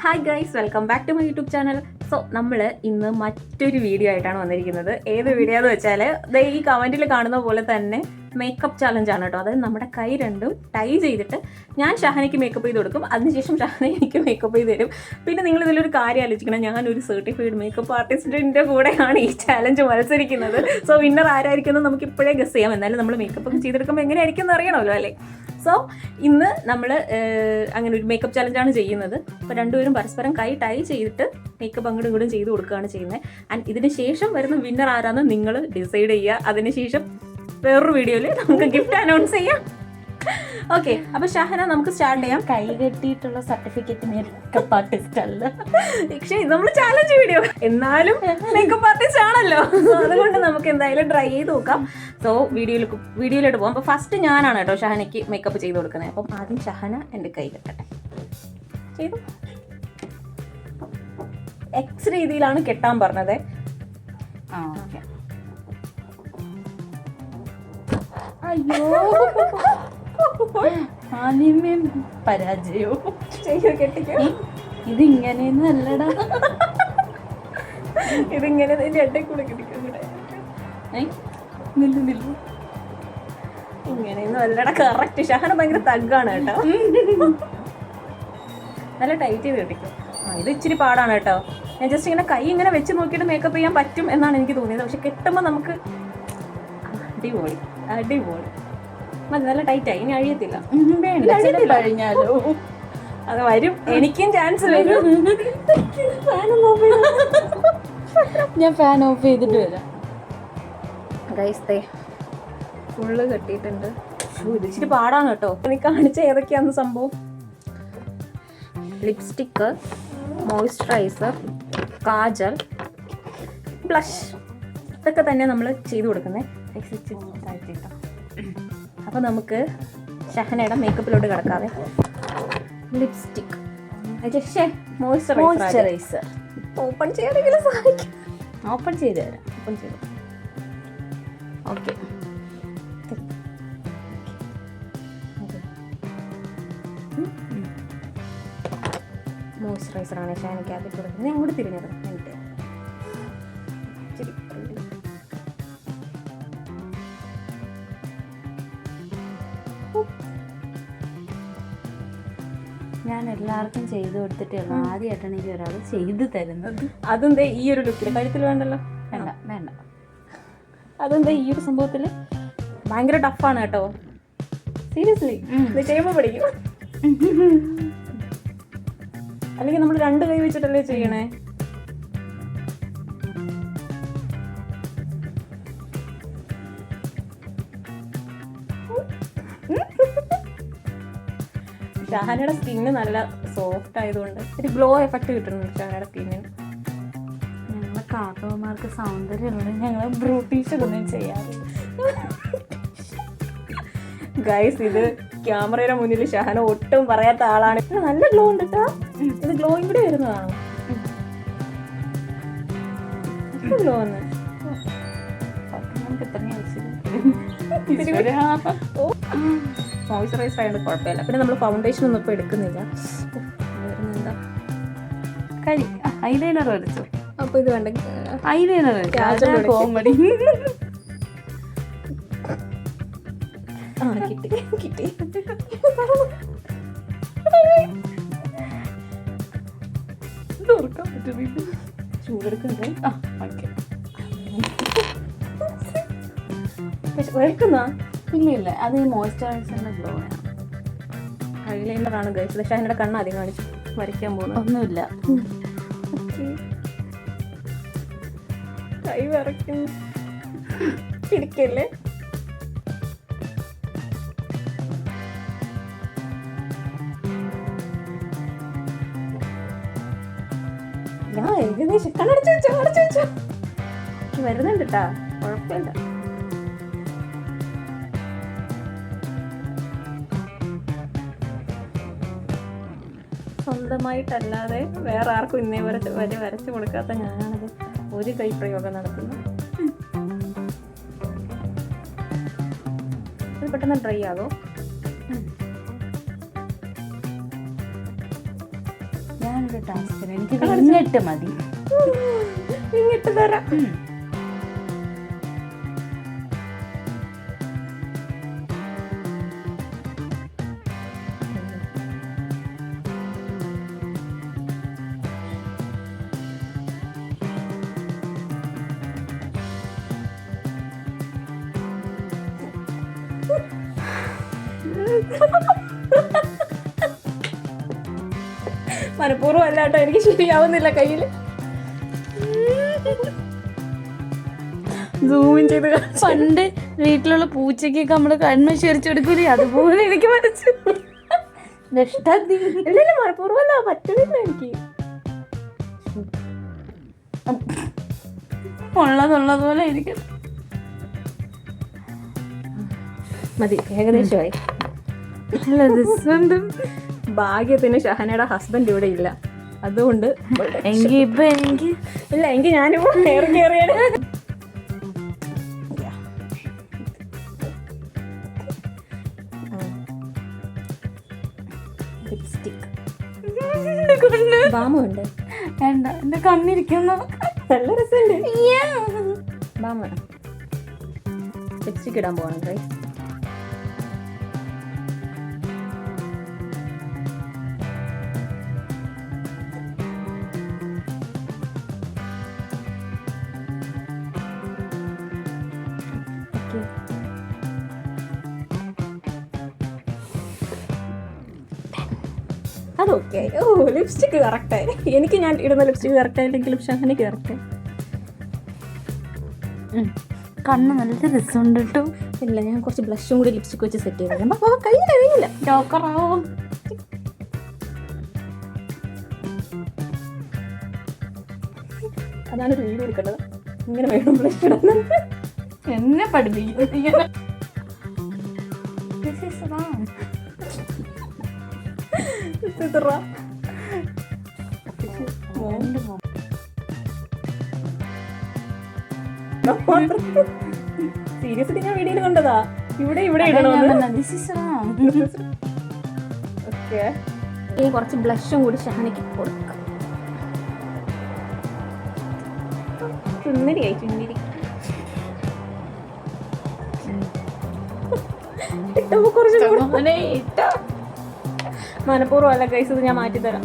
Hi guys, welcome back to my YouTube channel. So നമ്മൾ ഇന്ന് മറ്റൊരു വീഡിയോ ആയിട്ടാണ് വന്നിരിക്കുന്നത്. ഏത് വീഡിയോ എന്ന് വെച്ചാൽ ഈ കമൻറ്റിൽ കാണുന്ന പോലെ തന്നെ മേക്കപ്പ് ചാലഞ്ചാണ് കേട്ടോ. അതായത് നമ്മുടെ കൈ രണ്ടും ടൈ ചെയ്തിട്ട് ഞാൻ ഷഹനയ്ക്ക് മേക്കപ്പ് ചെയ്ത് കൊടുക്കും, അതിനുശേഷം ഷഹന എനിക്ക് മേക്കപ്പ് ചെയ്ത് തരും. പിന്നെ നിങ്ങൾ ഇതിലൊരു കാര്യം ആലോചിക്കണം, ഞാനൊരു സർട്ടിഫൈഡ് മേക്കപ്പ് ആർട്ടിസ്റ്റിൻ്റെ കൂടെയാണ് ഈ ചാലഞ്ച് മത്സരിക്കുന്നത്. സോ വിന്നർ ആരായിരിക്കുമെന്ന് നമുക്ക് ഇപ്പോഴേ ഗസ് ചെയ്യാം. എന്നാലും നമ്മൾ മേക്കപ്പ് ഒക്കെ ചെയ്തെടുക്കുമ്പോൾ എങ്ങനെയായിരിക്കും എന്ന് അറിയണമല്ലോ അല്ലേ. സോ ഇന്ന് നമ്മൾ അങ്ങനെ ഒരു മേക്കപ്പ് ചലഞ്ചാണ് ചെയ്യുന്നത്. അപ്പോൾ രണ്ടുപേരും പരസ്പരം കൈ ടൈ ചെയ്തിട്ട് മേക്കപ്പ് അങ്ങോട്ടും ഇങ്ങോട്ടും ചെയ്ത് കൊടുക്കുകയാണ് ചെയ്യുന്നത്. ആൻഡ് ഇതിന് ശേഷം വരുന്ന വിന്നർ ആരാന്ന് നിങ്ങൾ ഡിസൈഡ് ചെയ്യുക. അതിനുശേഷം വേറൊരു വീഡിയോയിൽ നമുക്ക് ഗിഫ്റ്റ് അനൗൺസ് ചെയ്യാം. ഓക്കെ, അപ്പോൾ ഷഹന നമുക്ക് സ്റ്റാർട്ട് ചെയ്യാം. കൈ കെട്ടിയിട്ടുള്ള സർട്ടിഫിക്കറ്റ് മേക്കപ്പ് ആർട്ടിസ്റ്റ് അല്ല, പക്ഷേ ഇത് നമ്മൾ ചാലഞ്ച് വീഡിയോ, എന്നാലും മേക്കപ്പ് ആർട്ടിസ്റ്റ് ആണല്ലോ. അതുകൊണ്ട് നമുക്ക് എന്തായാലും ട്രൈ ചെയ്ത് നോക്കാം. സോ വീഡിയോയിലോട്ട് പോകാം. അപ്പോൾ ഫസ്റ്റ് ഞാനാണ് കേട്ടോ ഷഹനയ്ക്ക് മേക്കപ്പ് ചെയ്ത് കൊടുക്കുന്നത്. അപ്പം ആദ്യം ഷഹന എൻ്റെ കൈ കെട്ടട്ടെ. ചെയ്തു. എക്സ് രീതിയിലാണ് കെട്ടാൻ പറഞ്ഞത്. അയ്യോ ആദ്യമേ പരാജയോ കെട്ടിക്കോ. ഇതിങ്ങനെയൊന്നും അല്ലടാ, ഇതിങ്ങനെ ഇടയിൽ കൂടെ കെട്ടിക്കോ. ഇങ്ങനെയൊന്നും അല്ലടാ, കറക്റ്റ്. ഷഹന ഭയങ്കര തഗ്ഗാണ് കേട്ടോ. നല്ല ടൈറ്റ് ചെയ്ത് കെട്ടിക്കും. ഇത് ഇച്ചിരി പാടാണ് കേട്ടോ. ഞാൻ ജസ്റ്റ് ഇങ്ങനെ കൈ ഇങ്ങനെ വെച്ച് നോക്കിയിട്ട് മേക്കപ്പ് ചെയ്യാൻ പറ്റും എന്നാണ് എനിക്ക് തോന്നിയത്. പക്ഷെ കെട്ടുമ്പോൾ നമുക്ക് അടിപൊളി അടിപൊളി മതി. നല്ല ടൈറ്റായി, ഇനി അഴിയത്തില്ല. കഴിഞ്ഞാലോ അത് വരും, എനിക്കും ചാൻസ് വരും. ഞാൻ ഫാൻ ഓഫ് ചെയ്തിട്ട് വരാം. ഗൈസ് ഫുള്ള് കെട്ടിയിട്ടുണ്ട്. ഇത് ഇച്ചിരി പാടാണ് കേട്ടോ. എനിക്ക് കാണിച്ച ഏതൊക്കെയാന്ന് സംഭവം. ലിപ്സ്റ്റിക്ക്, മോയ്സ്ചറൈസർ, കാജൽ, ബ്ലഷ്, ഇതൊക്കെ തന്നെ നമ്മൾ ചെയ്ത് കൊടുക്കുന്നത്. അപ്പോൾ നമുക്ക് ഷഹനയുടെ മേക്കപ്പിലോട്ട് കിടക്കാതെ ലിപ്സ്റ്റിക്, മോയ്സ്ചറൈസർ ഓപ്പൺ ചെയ്യാനെങ്കിലും സഹായിക്കും. ഓപ്പൺ ചെയ്ത് തരാം. ഓപ്പൺ ചെയ്തു. ഓക്കെ, മോയ്സ്ചറൈസറാണ് ഷഹനയ്ക്ക് ആദ്യം കൊടുക്കുന്നത്. ഞാൻ കൂടി തിരിഞ്ഞത് എന്നിട്ട് ഞാൻ എല്ലാവർക്കും ചെയ്തു കൊടുത്തിട്ടേ ഉള്ളൂ. ആദ്യമായിട്ടാണ് എനിക്ക് ഒരാൾ ചെയ്തു തരുന്നത്. അതെന്താ ഈ ഒരു ലുക്കിൽ? കഴുത്തിൽ വേണ്ടല്ലോ. വേണ്ട വേണ്ട. അതെന്താ ഈ ഒരു സംഭവത്തിൽ? ഭയങ്കര ടഫാണ് കേട്ടോ, സീരിയസ്ലി. ഇത് ചെയ്യുമ്പോൾ പഠിക്കും. അല്ലെങ്കിൽ നമ്മൾ രണ്ട് കൈ വെച്ചിട്ടല്ലേ ചെയ്യണേ. ഷഹനയുടെ സ്കിന്ന് നല്ല സോഫ്റ്റ് ആയതുകൊണ്ട് ഒരു ഗ്ലോ എഫക്റ്റ് കിട്ടുന്നുണ്ട് ഷഹനയുടെ സ്കിന്നിന്. ഞങ്ങളെ കാക്കമാർക്ക് സൗന്ദര്യമുള്ളത് ഞങ്ങൾ ബ്രൂട്ടീഷ് ഒന്നും ചെയ്യാറില്ല. ഗൈസ്, ഇത് ക്യാമറയുടെ മുന്നിൽ ഷഹന ഒട്ടും പറയാത്ത ആളാണ്. നല്ല ഗ്ലോ ഉണ്ട് കേട്ടോ. ഇത് ഗ്ലോയും കൂടി വരുന്നതാണോ? ഗ്ലോ ഒന്ന് മോയ്സ്ചറൈസർ ആയതുകൊണ്ട് കുഴപ്പമില്ല. പിന്നെ നമ്മൾ ഫൗണ്ടേഷൻ ഒന്നും ഇപ്പോൾ എടുക്കുന്നില്ല. എന്താ ഐലൈനർ വരച്ചു. അപ്പോൾ ഇത് വേണ്ട, ഐലൈനർ കോമഡി. കിട്ടി കിട്ടി. ഓർക്കാൻ പറ്റുന്നില്ല, ചൂടെടുക്കുന്നുണ്ട്. ഓക്കെ. വരക്കുന്ന ഇല്ല ഇല്ല, അത് മോയ്സ്ചറൈസറിന്റെ ഗ്ലോ ആണ്. ഐലൈനറാണ് ഗൈസ്. പക്ഷേ അതിൻ്റെ കണ്ണ് ആദ്യം കാണിച്ചു വരയ്ക്കാൻ പോകുന്നത്. ഒന്നുമില്ല. കൈ വരയ്ക്കുന്നു. പിടിക്കല്ലേ. ഞാൻ ഏകദേശം കണ്ണടച്ചു വെച്ചോ. വരുന്നുണ്ട് കേട്ടാ, കുഴപ്പമില്ല. സ്വന്തമായിട്ടല്ലാതെ വേറെ ആർക്കും ഇന്നേ വരെ വരച്ചു കൊടുക്കാത്ത ഞാനാണത് ഒരു കൈ പ്രയോഗം നടത്തുന്നത്. ഇത് പെട്ടെന്ന് ഡ്രൈ ആകോ. ഞാനൊരു ടാസ്ക് എനിക്ക് ഇങ്ങോട്ട് മതി. ഇങ്ങോട്ട് തരാം. മനഃപൂർവ്വം അല്ല കേട്ടോ, എനിക്ക് ശരിയാവുന്നില്ല കയ്യില്. സൂമിൻ ചെയ്ത് പണ്ട് വീട്ടിലുള്ള പൂച്ചയ്ക്കൊക്കെ നമ്മള് കണ്ണ് ശരിച്ചെടുക്കൂലേ, അതുപോലെ എനിക്ക് വരച്ചു. ഇല്ല മനഃപൂർവ്വമല്ല, പറ്റുന്നില്ല എനിക്ക്. ഉള്ളതുള്ളതുപോലെ എനിക്ക് മതി, ഏകദേശമായി. ഭാഗ്യത്തിന് ഷഹനയുടെ ഹസ്ബൻഡ് ഇവിടെ ഇല്ല, അതുകൊണ്ട് ഇല്ല എങ്കിൽ ഞാനും കയറി കയറിയാണ്. ലിപ്സ്റ്റിക് ബാമുണ്ട്. വേണ്ട, എന്റെ കണ്ണിരിക്കുന്നു. നല്ല രസമുണ്ട്. ബാമ ലിപ്സ്റ്റിക് ഇടാൻ പോകണം. അതൊക്കെ. ഓ ലിപ്സ്റ്റിക്ക് കറക്റ്റായി. എനിക്ക് ഞാൻ ഇടുന്ന ലിപ്സ്റ്റിക്ക് കറക്റ്റായില്ലെങ്കിലും ഷഹനയ്ക്ക് കറക്റ്റായി. കണ്ണ് നല്ല രസമുണ്ട് കേട്ടോ. ഇല്ല, ഞാൻ കുറച്ച് ബ്ലഷും കൂടി ലിപ്സ്റ്റിക്ക് വെച്ച് സെറ്റ് ചെയ്ത് കഴിയില്ല. ഡോക്കറാവും. അതാണ് ഒരു വീഡിയോ എടുക്കേണ്ടത്. ഇങ്ങനെ വേണം ബ്ലഷ് ഇടുന്നത്. എന്നെ പഠിപ്പിക്കും. സീരിയസ്ലി ഞാൻ വീഡിയോയിൽ കണ്ടതാ. ഇവിടെ ഇനി കുറച്ച് ബ്ലഷും കൂടി ഷഹനയ്ക്ക് കൊടുക്കാം. ചുന്നരിയായി ചുന്നരി മനഃപൂർവ്വം അല്ല ഗൈസ്, ഇത് ഞാൻ മാറ്റിത്തരാം.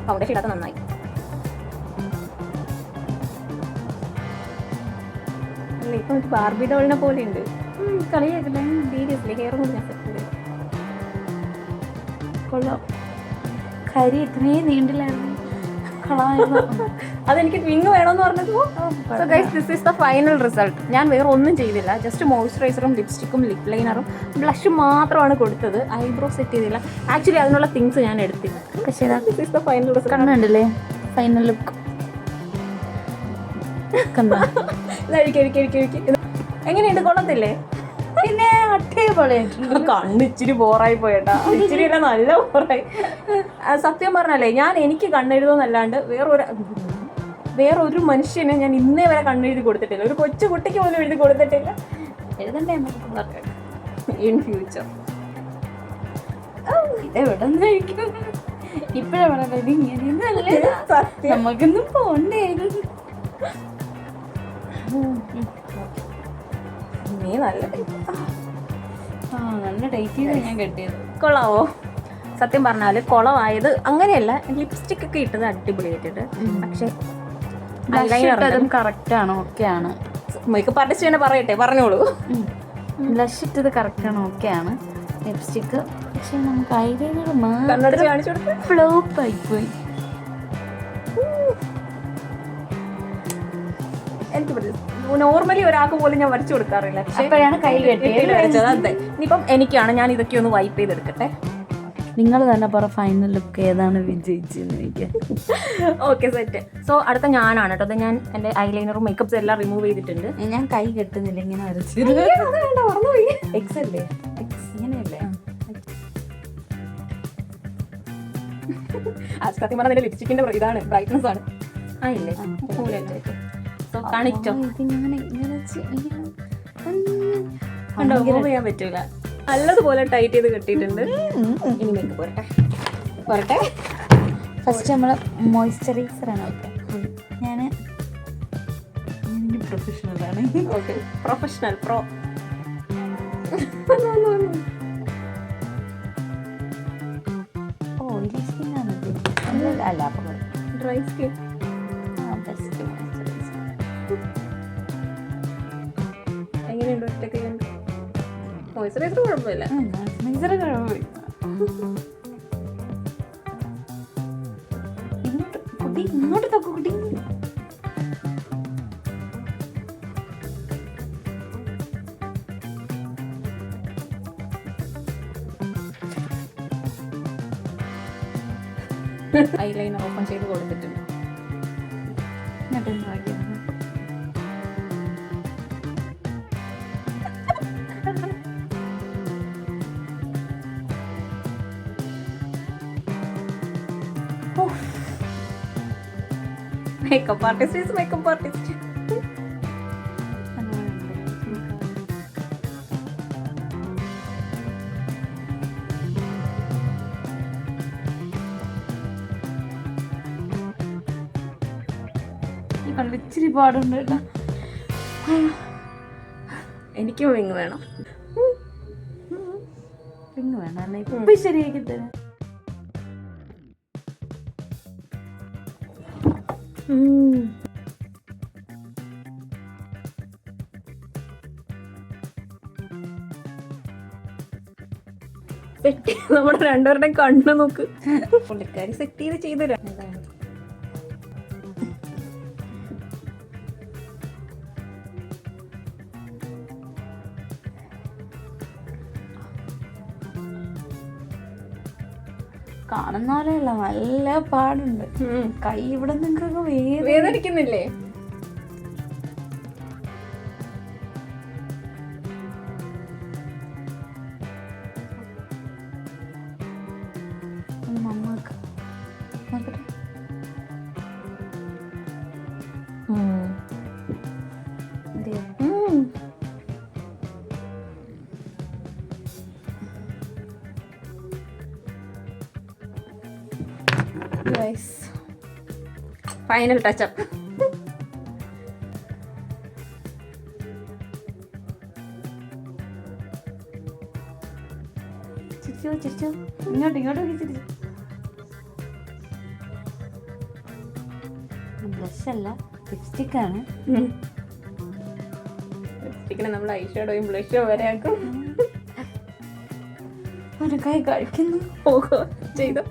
ഫൗണ്ടേഷൻ ഇടാത്ത നന്നായി. അല്ല ഇപ്പൊ ബാർബി ഡോളിനെ പോലെ ഉണ്ട്. കളിയാക്കല്ലേ, സീരിയസ്ലി ഹെയർ കൊണ്ട് ഞാൻ സെറ്റ് ചെയ്തു. കൊള്ളാം. കരി ഇത്രയും നീണ്ടില്ലായിരുന്നു. അതെനിക്ക് വിങ് വേണമെന്ന് പറഞ്ഞപ്പോൾ so guys this is the final result. ഞാൻ വേറെ ഒന്നും ചെയ്തില്ല, ജസ്റ്റ് മോയ്സ്ചറൈസറും ലിപ്സ്റ്റിക്കും ലിപ് ലൈനറും ബ്ലഷും മാത്രമാണ് കൊടുത്തത്. ഐബ്രോ സെറ്റ് ചെയ്തില്ല. ആക്ച്വലി അതിനുള്ള തിങ്സ് ഞാൻ എടുത്തില്ല. പക്ഷേ this is the final result. കണ്ടുണ്ടല്ലേ ഫൈനൽ ലുക്ക്. എങ്ങനെയുണ്ട്? കൊള്ളത്തില്ലേ? പിന്നെ അട്ടേപോലെ കണ്ണ് ഇച്ചിരി ബോറായി പോയേട്ടാ. ഇച്ചിരി അല്ല, നല്ല ബോറായി. സത്യം പറഞ്ഞല്ലേ, ഞാൻ എനിക്ക് കണ്ണെഴുതുന്നല്ലാണ്ട് വേറൊരു മനുഷ്യന് ഞാൻ ഇന്നേ വരെ കണ്ണെഴുതി കൊടുത്തിട്ടില്ല. ഒരു കൊച്ചു കുട്ടിക്ക് പോലും എഴുതി കൊടുത്തിട്ടില്ല. എഴുതണ്ടേ ഇൻ ഫ്യൂച്ചർ. ഇതെവിടെ നിന്നായിരിക്കും ഇപ്പഴാ പറഞ്ഞത് ഇങ്ങനെയൊന്നല്ലേ, നമുക്കൊന്നും പോണ്ടേ. നീ നല്ല നല്ല ടൈറ്റ് ചെയ്ത് ഞാൻ കെട്ടിയത്. കൊള്ളാവോ? സത്യം പറഞ്ഞാൽ കുളമായത് അങ്ങനെയല്ല, ലിപ്സ്റ്റിക് ഒക്കെ ഇട്ടത് അടിപൊളിയായിട്ടുണ്ട്. പക്ഷെ അതും കറക്റ്റാണ്, ഓക്കെയാണ്. മേക്കപ്പ് ആർട്ടിസ്റ്റ് തന്നെ പറയട്ടെ, പറഞ്ഞോളൂ. ബ്ലഷ് ഇട്ടത് കറക്റ്റാണ്, ഓക്കെയാണ്. ലിപ്സ്റ്റിക്ക് പക്ഷെ നമുക്ക് ഐലൈനർ കണ്ണടച്ച് കാണിച്ചു കൊടുത്ത് ഫ്ലോപ്പ് ആയിപ്പോയി. എനിക്ക് നോർമലി ഒരാൾക്ക് പോലും ഞാൻ വരച്ചു കൊടുക്കാറില്ല. അപ്പോഴാണ് കൈ കെട്ടിയത്. അതെ, ഇനിയിപ്പം എനിക്കാണ്. ഞാൻ ഇതൊക്കെ ഒന്ന് വൈപ്പ് ചെയ്തെടുക്കട്ടെ. നിങ്ങൾ തന്നെ പറ ഫൈനൽ ലുക്ക് ഏതാണ് വിജയിച്ചെന്ന് എനിക്ക്. Okay set. സോ അടുത്ത ഞാനാണ് കേട്ടോ. ഞാൻ എൻ്റെ ഐലൈനറും മേക്കപ്സ് എല്ലാം റിമൂവ് ചെയ്തിട്ടുണ്ട്. ഞാൻ കൈ കെട്ടുന്നില്ല, ഇങ്ങനെ വരച്ചു. എക്സ് അല്ലേ? ഇങ്ങനെയല്ലേ? സത്യം പറഞ്ഞാൽ എൻ്റെ ലിപ്സ്റ്റിക്കിന്റെ ഇതാണ് ബ്രൈറ്റ്നസ് ആണ്. ആയില്ലേ? സോ കാണിച്ചോ. കണ്ടോ മൂവ് ചെയ്യാൻ പറ്റൂല. നല്ലതുപോലെ ടൈറ്റ് ചെയ്ത് കെട്ടിയിട്ടുണ്ട്. ഇനി മേക്കപ്പ് പോരട്ടെ. ഫസ്റ്റ് നമ്മൾ മോയ്സ്ചറൈസറാണ് വെക്കുക. ഞാൻ പ്രൊഫഷണലാണ്. Okay, professional pro. ഓയിലി സ്കിന്നാണ് അല്ല, അപ്പം ഡ്രൈ സ്കിൻ. Best moisturiser. എങ്ങനെയുണ്ട് ഒറ്റയ്ക്ക്? മോയ്സ്ചറൈസർ കുഴപ്പമില്ല. മോയ്സ്ചറൈസർ കുഴപ്പമില്ല. ഇങ്ങോട്ട് തൊക്കെ കുട്ടി. ഐലൈനർ ഓപ്പൺ ചെയ്ത് കൊടുത്തിട്ടുണ്ട്. Makeup artist is makeup artist. ഇച്ചിരി പാടുണ്ട് കേട്ടോ. എനിക്കും വിങ് വേണം. റിങ് വേണം, ഇപ്പൊ ശരിയാക്കി തരാം. നമ്മുടെ രണ്ടുപേരുടെയും കണ്ണ് നോക്ക്. പുള്ളിക്കാരി സെറ്റ് ചെയ്ത് ചെയ്തുതരാം. കാണുന്ന പോലെയല്ല, നല്ല പാടുണ്ട്. കൈ ഇവിടെ നിങ്ങൾക്കൊക്കെ വേദനിക്കുന്നില്ലേ? Final touch up. ചിരിച്ചോ ഇങ്ങോട്ട് ചിരിച്ചു. ബ്ലഷ് അല്ല, ലിപ്സ്റ്റിക് ആണ്. ലിപ്സ്റ്റിക്കിനെ നമ്മൾ ഐഷാഡോയും ബ്ലഷും വരെ ആക്കും. ഒരു കൈ കഴിക്കുന്നു. ഓഹോ, ചെയ്തോ.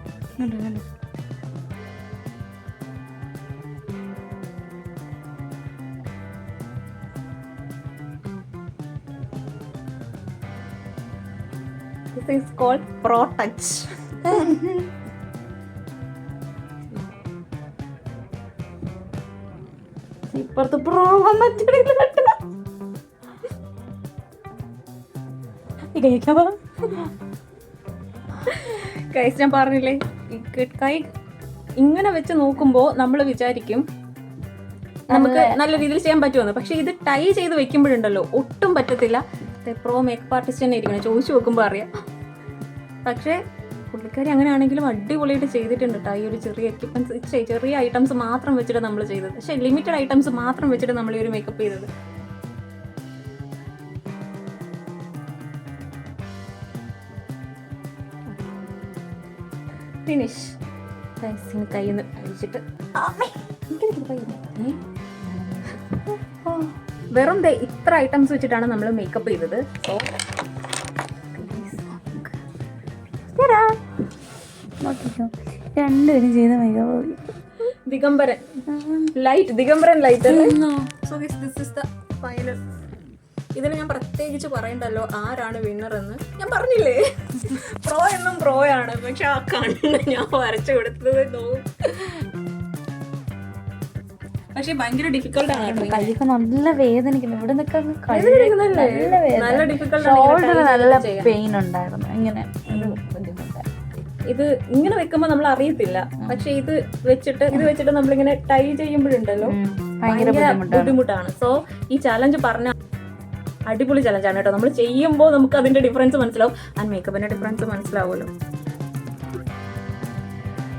This is called Pro Touch. ഇപ്പുറത്ത് പ്രോ വന്നിട്ട് കൈസ്, ഞാൻ പറഞ്ഞില്ലേ, കൈ ഇങ്ങനെ വെച്ച് നോക്കുമ്പോൾ നമ്മൾ വിചാരിക്കും നമുക്ക് നല്ല രീതിയിൽ ചെയ്യാൻ പറ്റുമെന്ന്. പക്ഷെ ഇത് ടൈ ചെയ്ത് വെക്കുമ്പോഴുണ്ടല്ലോ ഒട്ടും പറ്റത്തില്ല. പ്രോ മേക്കപ്പ് ആർട്ടിസ്റ്റ് തന്നെ ഇരിക്കണം, ചോദിച്ചു നോക്കുമ്പോൾ അറിയാം. പക്ഷേ പുള്ളിക്കാരി അങ്ങനെയാണെങ്കിലും അടിപൊളിയായിട്ട് ചെയ്തിട്ടുണ്ട് കേട്ടോ. ഈ ഒരു ചെറിയ എക്യുപ്മെന്റ്സ്, ചെറിയ ഐറ്റംസ് മാത്രം വെച്ചിട്ട് നമ്മൾ ചെയ്തത്. പക്ഷേ ലിമിറ്റഡ് ഐറ്റംസ് മാത്രം വെച്ചിട്ട് നമ്മൾ ഈ ഒരു മേക്കപ്പ് ചെയ്തത്. ഫിനിഷ്. കയ്യിൽ നിന്ന് അഴിച്ചിട്ട് വെറും ഇത്ര ഐറ്റംസ് വെച്ചിട്ടാണ് നമ്മൾ മേക്കപ്പ് ചെയ്തത്. രണ്ടുപേരും ചെയ്ത makeup Digambaran light. So this is the final. ഇതിന് ഞാൻ പ്രത്യേകിച്ച് പറയണ്ടല്ലോ ആരാണ് വിന്നർ എന്ന്. ഞാൻ പറഞ്ഞില്ലേ, പ്രോ എന്നും പ്രോയാണ്. പക്ഷെ ആ കണ്ണ് ഞാൻ വരച്ചു കൊടുത്തത് പക്ഷെ ഭയങ്കര ഡിഫിക്കൽട്ട് ആണ്. കൈക്ക് നല്ല വേദനിക്കുന്നു. ഇവിടെ നല്ല ഡിഫിക്കൽട്ട്, നല്ല പെയിൻ ഉണ്ടായിരുന്നു. ഇങ്ങനെ ഇത് ഇങ്ങനെ വെക്കുമ്പോ നമ്മൾ അറിയത്തില്ല. പക്ഷെ ഇത് വെച്ചിട്ട് നമ്മളിങ്ങനെ ടൈ ചെയ്യുമ്പോഴുണ്ടല്ലോ ഭയങ്കര ബുദ്ധിമുട്ടാണ്. സോ ഈ ചാലഞ്ച് പറഞ്ഞ അടിപൊളി ചലഞ്ചാണ് കേട്ടോ. നമ്മൾ ചെയ്യുമ്പോൾ നമുക്ക് അതിന്റെ ഡിഫറൻസ് മനസ്സിലാവും. ആൻഡ് മേക്കപ്പിന്റെ ഡിഫറൻസ് മനസ്സിലാവുമല്ലോ.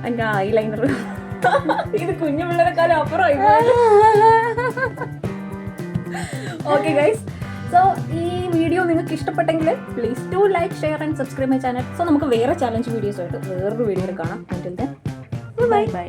എൻ്റെ ഐലൈനർ ഇത് കുഞ്ഞു പിള്ളേരെക്കാളും അപ്പുറമായി. ഓക്കെ ഗൈസ്, സോ ഈ വീഡിയോ നിങ്ങൾക്ക് ഇഷ്ടപ്പെട്ടെങ്കിൽ please to like, share and subscribe my channel. So നമുക്ക് വേറെ ചാലഞ്ച് വീഡിയോസ് ആയിട്ട് വേറൊരു വീഡിയോയിൽ കാണാം. ബൈ.